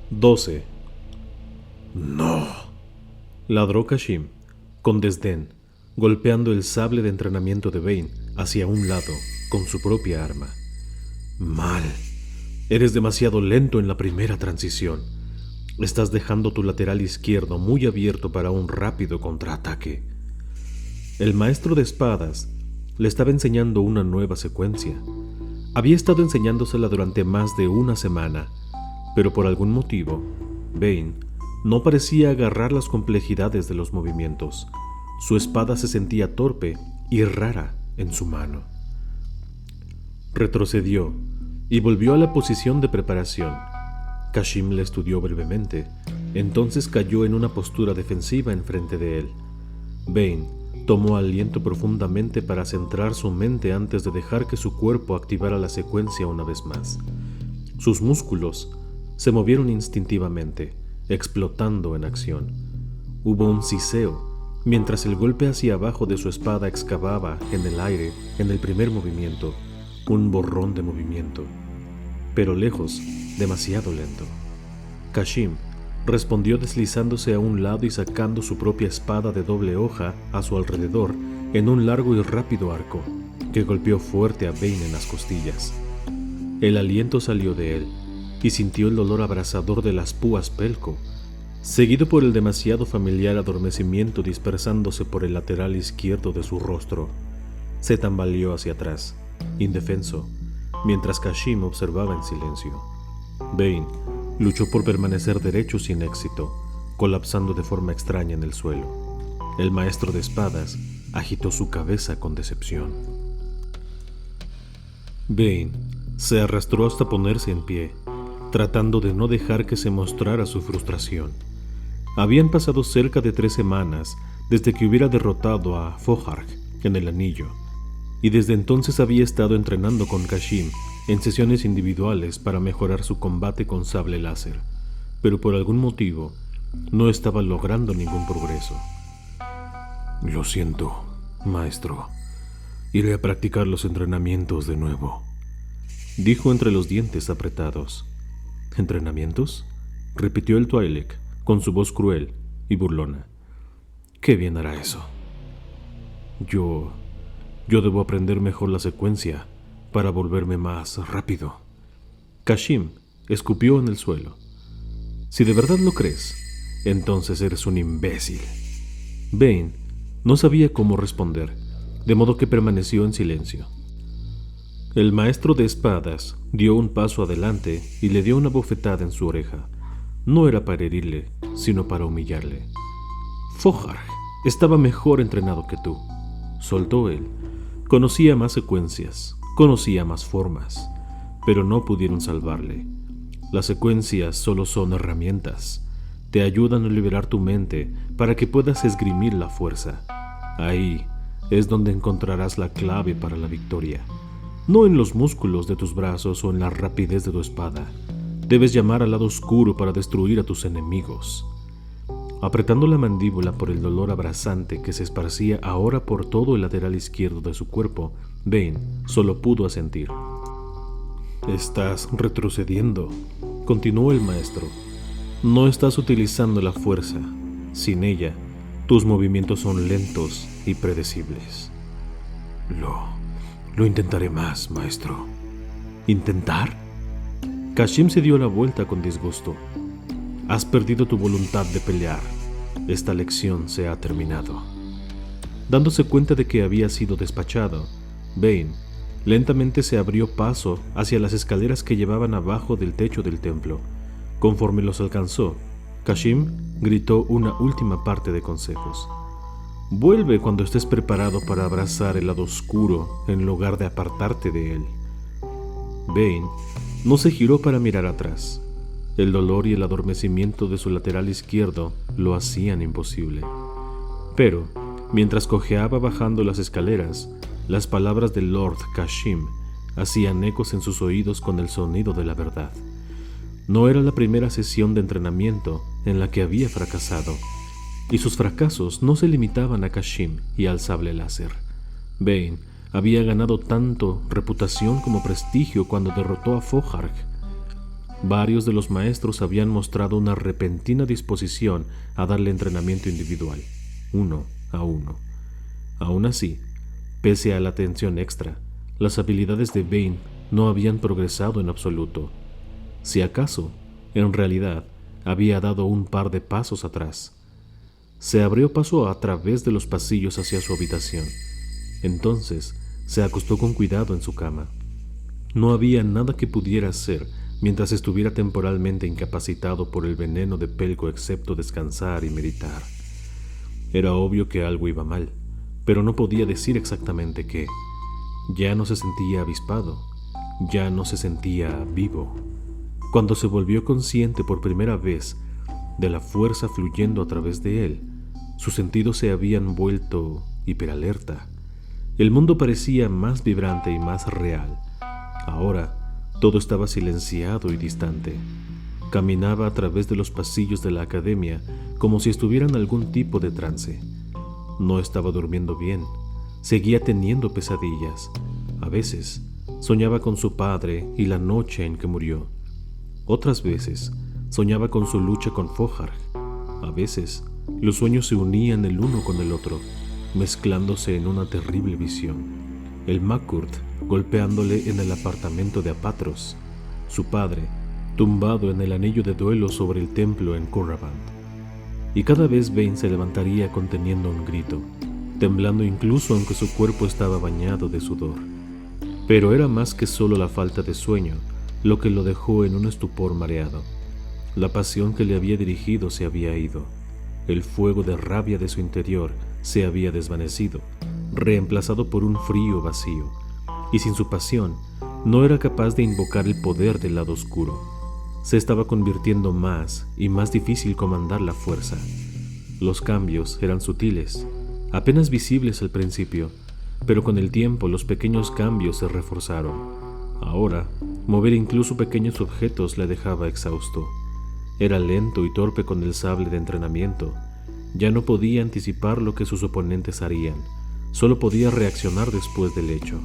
12. No, ladró Kashim, con desdén, golpeando el sable de entrenamiento de Bane hacia un lado con su propia arma. Mal. Eres demasiado lento en la primera transición. Estás dejando tu lateral izquierdo muy abierto para un rápido contraataque. El maestro de espadas le estaba enseñando una nueva secuencia. Había estado enseñándosela durante más de una semana, pero por algún motivo, Bane no parecía agarrar las complejidades de los movimientos. Su espada se sentía torpe y rara en su mano. Retrocedió y volvió a la posición de preparación. Kashim le estudió brevemente, entonces cayó en una postura defensiva enfrente de él. Bane tomó aliento profundamente para centrar su mente antes de dejar que su cuerpo activara la secuencia una vez más. Sus músculos se movieron instintivamente, explotando en acción. Hubo un siseo, mientras el golpe hacia abajo de su espada excavaba en el aire en el primer movimiento, un borrón de movimiento, pero lejos, demasiado lento. Kashim respondió deslizándose a un lado y sacando su propia espada de doble hoja a su alrededor en un largo y rápido arco, que golpeó fuerte a Bane en las costillas. El aliento salió de él, y sintió el dolor abrasador de las púas pelco, seguido por el demasiado familiar adormecimiento dispersándose por el lateral izquierdo de su rostro. Se tambaleó hacia atrás, indefenso, mientras Kashim observaba en silencio. Bane luchó por permanecer derecho sin éxito, colapsando de forma extraña en el suelo. El maestro de espadas agitó su cabeza con decepción. Bane se arrastró hasta ponerse en pie, tratando de no dejar que se mostrara su frustración. Habían pasado cerca de 3 semanas desde que hubiera derrotado a Fohark en el anillo, y desde entonces había estado entrenando con Kashim en sesiones individuales para mejorar su combate con sable láser, pero por algún motivo no estaba logrando ningún progreso. Lo siento, maestro. Iré a practicar los entrenamientos de nuevo, dijo entre los dientes apretados. ¿Entrenamientos?, repitió el Twi'lek con su voz cruel y burlona. ¿Qué bien hará eso? Yo debo aprender mejor la secuencia para volverme más rápido. Kashim escupió en el suelo. Si de verdad lo crees, entonces eres un imbécil. Bane no sabía cómo responder, de modo que permaneció en silencio. El maestro de espadas dio un paso adelante y le dio una bofetada en su oreja. No era para herirle, sino para humillarle. Fohark estaba mejor entrenado que tú, soltó él. Conocía más secuencias, conocía más formas, pero no pudieron salvarle. Las secuencias solo son herramientas. Te ayudan a liberar tu mente para que puedas esgrimir la fuerza. Ahí es donde encontrarás la clave para la victoria. No en los músculos de tus brazos o en la rapidez de tu espada. Debes llamar al lado oscuro para destruir a tus enemigos. Apretando la mandíbula por el dolor abrasante que se esparcía ahora por todo el lateral izquierdo de su cuerpo, Bane solo pudo asentir. Estás retrocediendo, continuó el maestro. No estás utilizando la fuerza. Sin ella, tus movimientos son lentos y predecibles. Lo intentaré más, maestro. ¿Intentar? Kashim se dio la vuelta con disgusto. Has perdido tu voluntad de pelear. Esta lección se ha terminado. Dándose cuenta de que había sido despachado, Bane lentamente se abrió paso hacia las escaleras que llevaban abajo del techo del templo. Conforme los alcanzó, Kashim gritó una última parte de consejos. Vuelve cuando estés preparado para abrazar el lado oscuro en lugar de apartarte de él. Bane no se giró para mirar atrás. El dolor y el adormecimiento de su lateral izquierdo lo hacían imposible. Pero, mientras cojeaba bajando las escaleras, las palabras del Lord Kashim hacían ecos en sus oídos con el sonido de la verdad. No era la primera sesión de entrenamiento en la que había fracasado, y sus fracasos no se limitaban a Kashim y al sable láser. Bane había ganado tanto reputación como prestigio cuando derrotó a Fohark. Varios de los maestros habían mostrado una repentina disposición a darle entrenamiento individual, uno a uno. Aún así, pese a la atención extra, las habilidades de Vane no habían progresado en absoluto. Si acaso, en realidad, había dado un par de pasos atrás. Se abrió paso a través de los pasillos hacia su habitación. Entonces, se acostó con cuidado en su cama. No había nada que pudiera hacer mientras estuviera temporalmente incapacitado por el veneno de Pelko excepto descansar y meditar. Era obvio que algo iba mal, pero no podía decir exactamente qué. Ya no se sentía avispado, ya no se sentía vivo. Cuando se volvió consciente por primera vez de la fuerza fluyendo a través de él, sus sentidos se habían vuelto hiperalerta. El mundo parecía más vibrante y más real. Ahora, todo estaba silenciado y distante. Caminaba a través de los pasillos de la academia como si estuviera en algún tipo de trance. No estaba durmiendo bien. Seguía teniendo pesadillas. A veces, soñaba con su padre y la noche en que murió. Otras veces, soñaba con su lucha con Foharg. A veces, los sueños se unían el uno con el otro, mezclándose en una terrible visión. El Makurt golpeándole en el apartamento de Apatros, su padre tumbado en el anillo de duelo sobre el templo en Khorravand. Y cada vez Vane se levantaría conteniendo un grito, temblando incluso aunque su cuerpo estaba bañado de sudor. Pero era más que solo la falta de sueño lo que lo dejó en un estupor mareado. La pasión que le había dirigido se había ido. El fuego de rabia de su interior se había desvanecido, reemplazado por un frío vacío, y sin su pasión no era capaz de invocar el poder del lado oscuro. Se estaba convirtiendo más y más difícil comandar la fuerza. Los cambios eran sutiles, apenas visibles al principio, pero con el tiempo los pequeños cambios se reforzaron. Ahora, mover incluso pequeños objetos le dejaba exhausto. Era lento y torpe con el sable de entrenamiento. Ya no podía anticipar lo que sus oponentes harían, solo podía reaccionar después del hecho.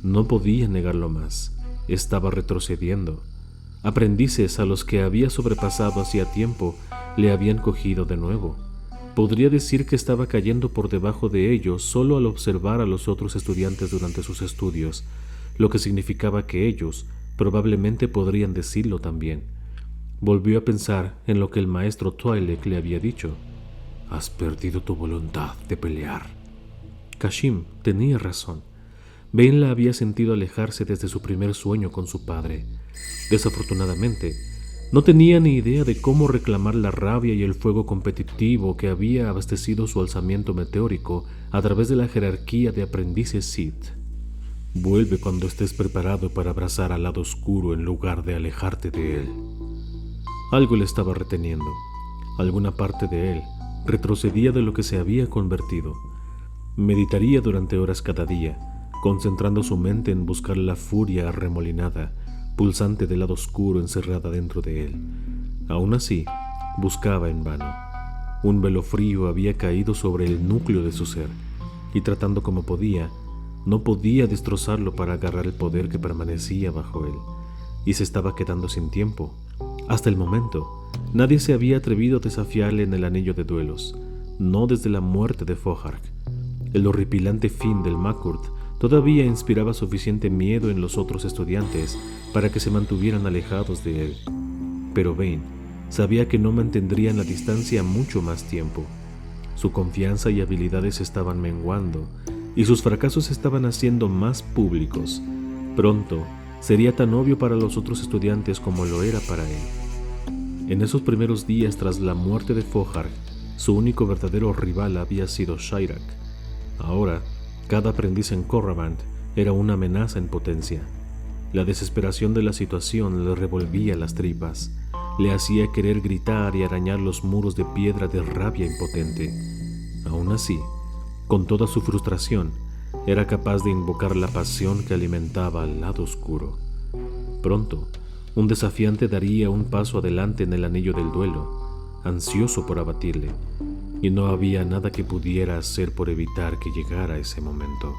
No podía negarlo más, estaba retrocediendo. Aprendices a los que había sobrepasado hacía tiempo le habían cogido de nuevo. Podría decir que estaba cayendo por debajo de ellos solo al observar a los otros estudiantes durante sus estudios, lo que significaba que ellos probablemente podrían decirlo también. Volvió a pensar en lo que el maestro Twi'lek le había dicho. «Has perdido tu voluntad de pelear». Kashim tenía razón. Vane la había sentido alejarse desde su primer sueño con su padre. Desafortunadamente, no tenía ni idea de cómo reclamar la rabia y el fuego competitivo que había abastecido su alzamiento meteórico a través de la jerarquía de aprendices Sith. Vuelve cuando estés preparado para abrazar al lado oscuro en lugar de alejarte de él. Algo le estaba reteniendo. Alguna parte de él retrocedía de lo que se había convertido. Meditaría durante horas cada día, concentrando su mente en buscar la furia arremolinada, pulsante del lado oscuro encerrada dentro de él. Aún así, buscaba en vano. Un velo frío había caído sobre el núcleo de su ser, y tratando como podía, no podía destrozarlo para agarrar el poder que permanecía bajo él, y se estaba quedando sin tiempo. Hasta el momento, nadie se había atrevido a desafiarle en el anillo de duelos, no desde la muerte de Foharg. El horripilante fin del Makurt todavía inspiraba suficiente miedo en los otros estudiantes para que se mantuvieran alejados de él. Pero Vane sabía que no mantendrían la distancia mucho más tiempo. Su confianza y habilidades estaban menguando, y sus fracasos estaban haciendo más públicos. Pronto sería tan obvio para los otros estudiantes como lo era para él. En esos primeros días tras la muerte de Foharg, su único verdadero rival había sido Shyrak. Ahora, cada aprendiz en Khorravand era una amenaza en potencia. La desesperación de la situación le revolvía las tripas, le hacía querer gritar y arañar los muros de piedra de rabia impotente. Aún así, con toda su frustración, era capaz de invocar la pasión que alimentaba al lado oscuro. Pronto, un desafiante daría un paso adelante en el anillo del duelo, ansioso por abatirle, y no había nada que pudiera hacer por evitar que llegara ese momento.